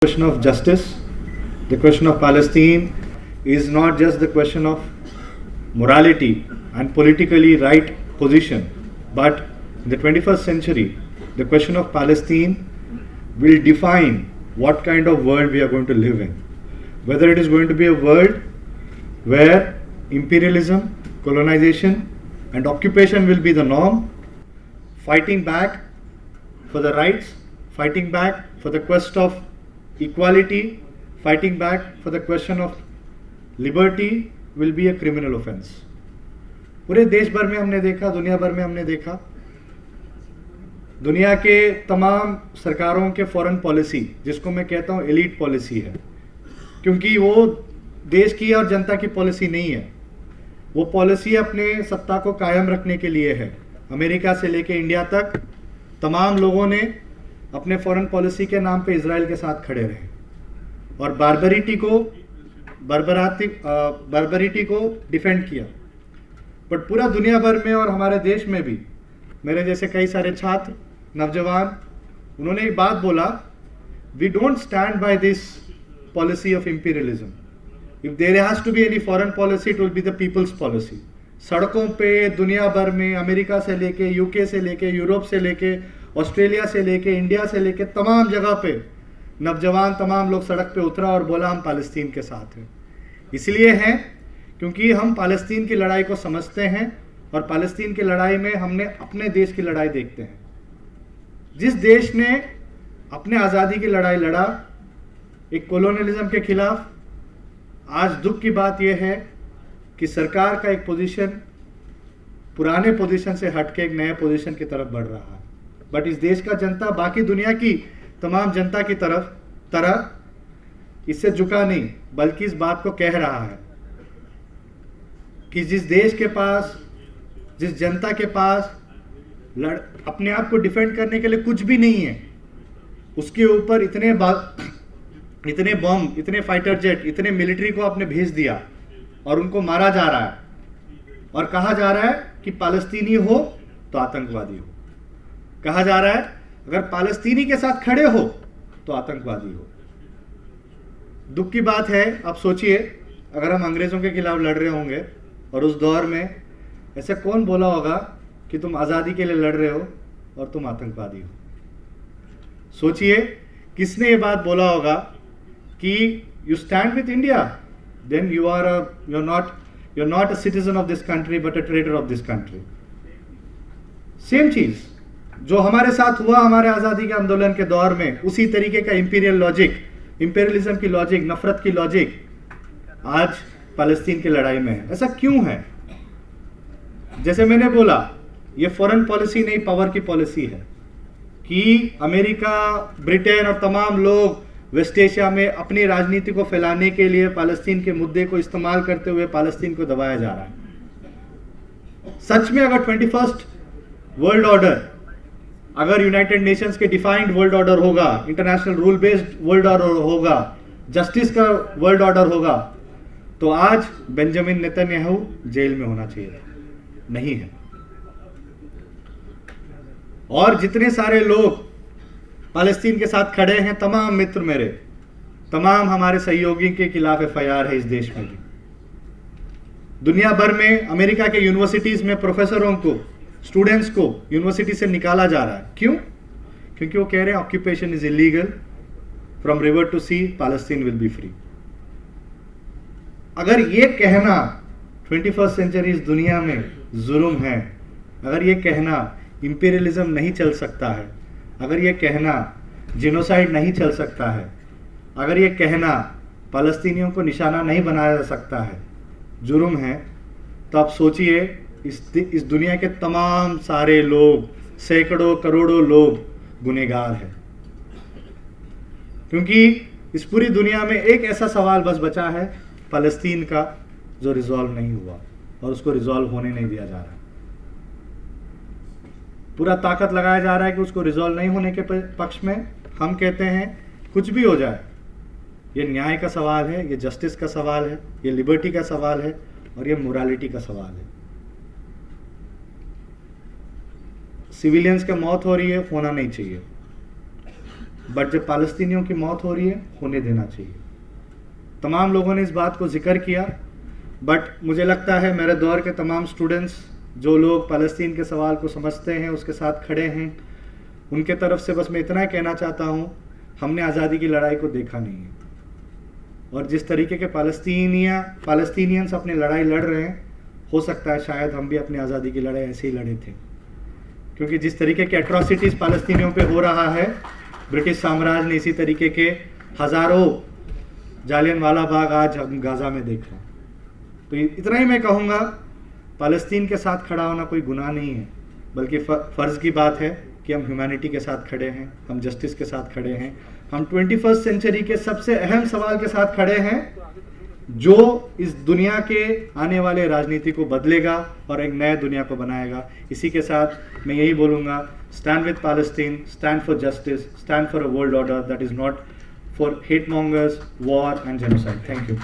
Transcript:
Question of justice, the question of Palestine is not just the question of morality and politically right position, but in the 21st century, the question of Palestine will define what kind of world we are going to live in. Whether it is going to be a world where imperialism, colonization, and occupation will be the norm, fighting back for the rights, fighting back for the quest of equality, fighting back for the question of liberty will be a criminal offense. पूरे देश भर में हमने देखा, दुनिया भर में हमने देखा, दुनिया के तमाम सरकारों के फॉरेन पॉलिसी, जिसको मैं कहता हूँ एलीट पॉलिसी है, क्योंकि वो देश की और जनता की पॉलिसी नहीं है. वो पॉलिसी अपने सत्ता को कायम रखने के लिए है. अमेरिका से लेके इंडिया तक तमाम लोगों ने अपने फॉरेन पॉलिसी के नाम पे इजराइल के साथ खड़े रहे और बारबरिटी को डिफेंड किया. बट पूरा दुनिया भर में और हमारे देश में भी मेरे जैसे कई सारे छात्र, नौजवान, उन्होंने एक बात बोला, we don't stand by this policy of imperialism. If there has to be any foreign policy, it will be the people's policy. सड़कों पे दुनिया भर में अमेरिका से लेके, यूके से लेके, यूरोप से लेके, ऑस्ट्रेलिया से लेके, इंडिया से लेके तमाम जगह पे नौजवान, तमाम लोग सड़क पे उतरा और बोला हम पालस्तीन के साथ हैं. इसलिए हैं क्योंकि हम पालस्तीन की लड़ाई को समझते हैं और पालस्तीन की लड़ाई में हमने अपने देश की लड़ाई देखते हैं. जिस देश ने अपने आज़ादी की लड़ाई लड़ा एक कॉलोनियलिज्म के खिलाफ, आज दुख की बात यह है कि सरकार का एक पोजीशन पुराने पोजीशन से हटके एक नए पोजीशन की तरफ बढ़ रहा है. बट इस देश का जनता बाकी दुनिया की तमाम जनता की तरह इससे झुका नहीं, बल्कि इस बात को कह रहा है कि जिस देश के पास, जिस जनता के पास अपने आप को डिफेंड करने के लिए कुछ भी नहीं है, उसके ऊपर इतने बम, इतने फाइटर जेट, इतने मिलिट्री को आपने भेज दिया और उनको मारा जा रहा है और कहा जा रहा है कि पालस्तीनी हो तो आतंकवादी हो. कहा जा रहा है अगर पालस्तीनी के साथ खड़े हो तो आतंकवादी हो. दुख की बात है, आप सोचिए अगर हम अंग्रेजों के खिलाफ लड़ रहे होंगे और उस दौर में ऐसे कौन बोला होगा कि तुम आज़ादी के लिए लड़ रहे हो और तुम आतंकवादी हो. सोचिए किसने ये बात बोला होगा कि you stand with India, then you're not a citizen of this country but a traitor of this country. Same चीज जो हमारे साथ हुआ हमारे आज़ादी के आंदोलन के दौर में, उसी तरीके का इंपीरियल लॉजिक, इंपीरियलिज्म की लॉजिक, नफरत की लॉजिक आज पालस्तीन की लड़ाई में है. ऐसा क्यों है? जैसे मैंने बोला, ये फॉरेन पॉलिसी नहीं, पावर की पॉलिसी है कि अमेरिका, ब्रिटेन और तमाम लोग वेस्ट एशिया में अपनी राजनीति को फैलाने के लिए पालस्तीन के मुद्दे को इस्तेमाल करते हुए पालस्तीन को दबाया जा रहा है. सच में अगर 21st वर्ल्ड ऑर्डर, अगर यूनाइटेड नेशंस के डिफाइंड वर्ल्ड ऑर्डर होगा, international rule based world order होगा, जस्टिस का वर्ल्ड ऑर्डर होगा, तो आज बेंजामिन नेतन्याहू जेल में होना चाहिए. नहीं है. और जितने सारे लोग पालस्तीन के साथ खड़े हैं, तमाम मित्र मेरे, तमाम हमारे सहयोगी के खिलाफ FIR है इस देश में भी. दुनिया भर में अमेरिका के यूनिवर्सिटीज में प्रोफेसरों को, स्टूडेंट्स को यूनिवर्सिटी से निकाला जा रहा है. क्यों? क्योंकि वो कह रहे हैं occupation is illegal, from river to sea Palestine will be free. अगर ये कहना 21st सेंचुरी इस दुनिया में जुर्म है, अगर ये कहना इंपीरियलिज्म नहीं चल सकता है, अगर ये कहना जिनोसाइड नहीं चल सकता है, अगर ये कहना पालस्तीनियों को निशाना नहीं बनाया जा सकता है, जुर्म है, तो आप सोचिए इस दुनिया के तमाम सारे लोग, सैकड़ों करोड़ों लोग गुनहगार हैं. क्योंकि इस पूरी दुनिया में एक ऐसा सवाल बस बचा है पालस्तीन का, जो रिजॉल्व नहीं हुआ और उसको रिजॉल्व होने नहीं दिया जा रहा. पूरा ताकत लगाया जा रहा है कि उसको रिजॉल्व नहीं होने के पक्ष में. हम कहते हैं कुछ भी हो जाए, ये न्याय का सवाल है, ये जस्टिस का सवाल है, ये लिबर्टी का सवाल है और ये मोरालिटी का सवाल है. सिविलियंस की मौत हो रही है, होना नहीं चाहिए. बट जब फ़लस्तीनियों की मौत हो रही है, होने देना चाहिए। तमाम लोगों ने इस बात को जिक्र किया, बट मुझे लगता है मेरे दौर के तमाम स्टूडेंट्स, जो लोग फ़लस्तीन के सवाल को समझते हैं, उसके साथ खड़े हैं, उनके तरफ से बस मैं इतना ही कहना चाहता हूँ, हमने आज़ादी की लड़ाई को देखा नहीं है, और जिस तरीके के फ़लस्तीनियंस अपनी लड़ाई लड़ रहे हैं, हो सकता है शायद हम भी अपनी आज़ादी की लड़ाई ऐसे ही लड़े थे, क्योंकि जिस तरीके के एट्रॉसिटीज़ फ़लस्तीनियों पे हो रहा है, ब्रिटिश साम्राज्य ने इसी तरीके के हज़ारों जालियनवाला बाग आज हम गाज़ा में देख रहे हैं। तो इतना ही मैं कहूँगा, फ़लस्तीन के साथ खड़ा होना कोई गुनाह नहीं है, बल्कि फ़र्ज़ की बात है कि हम ह्यूमैनिटी के साथ खड़े हैं, हम जस्टिस के साथ खड़े हैं, हम 21st सेंचुरी के सबसे अहम सवाल के साथ खड़े हैं, जो इस दुनिया के आने वाले राजनीति को बदलेगा और एक नए दुनिया को बनाएगा। इसी के साथ मैं यही बोलूँगा, stand with Palestine, stand for justice, stand for a world order that is not for hate mongers, war and genocide. Thank you.